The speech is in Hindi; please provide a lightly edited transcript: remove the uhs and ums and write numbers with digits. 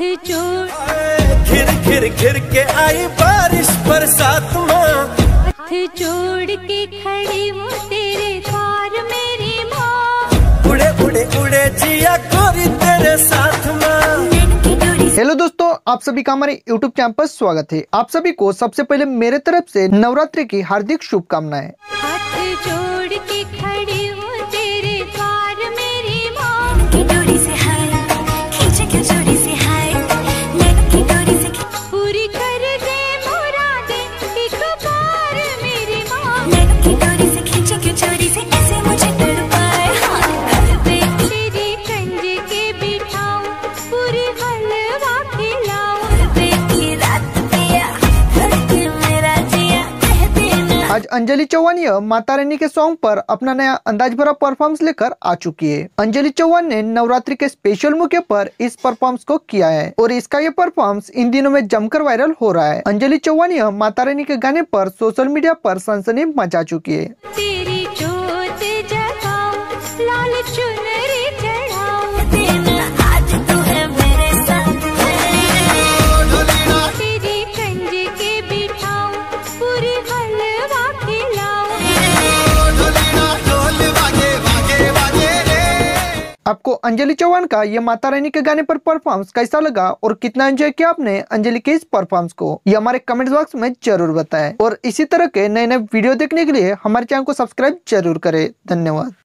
घिर घिर घिर के आई बारिश बरसात माँ, जोड़ के खड़ी हूँ तेरे द्वार मेरी माँ, उड़े उड़े उड़े जिया गोरी तेरे साथ माँ। हेलो दोस्तों, आप सभी का हमारे YouTube चैनल पर स्वागत है। आप सभी को सबसे पहले मेरे तरफ से नवरात्रि की हार्दिक शुभकामनाएं। हाथ जोड़ के खड़ी हूँ तेरे द्वार मेरी माँ, की डोरी से हाय खींचे क्यों जोड़ी से हाय, नैनों की डोरी से पूरी कर दे मुरादे एक बार मेरी माँ, नैनों की डोरी से खींचे क्यों जोड़ी से ऐसे मुझे तड़पाए, हाँ तेरी कंजे के बिठाऊं पूरी हलवा खिलाऊं, बेटी रात पिया धड़के मेरा जिया कह देना। आज अंजलि चौहान यह माता रानी के सॉन्ग पर अपना नया अंदाज भरा परफॉर्मेंस लेकर आ चुकी है। अंजलि चौहान ने नवरात्रि के स्पेशल मौके पर इस परफॉर्मेंस को किया है और इसका यह परफॉर्मेंस इन दिनों में जमकर वायरल हो रहा है। अंजलि चौहान यह माता रानी के गाने पर सोशल मीडिया पर सनसनी मचा चुकी है। तेरी जोत जगाऊं लाल चुनरी चढ़ाऊं, देना आज तू है मेरे साथ, तेरी कंजे के बिठाऊं पूरी हलवा खिलाऊं। आपको अंजलि चौहान का ये माता रानी के गाने पर परफॉर्मेंस कैसा लगा और कितना एंजॉय किया आपने अंजलि के इस परफॉर्मेंस को, ये हमारे कमेंट बॉक्स में जरूर बताएं। और इसी तरह के नए नए वीडियो देखने के लिए हमारे चैनल को सब्सक्राइब जरूर करें। धन्यवाद।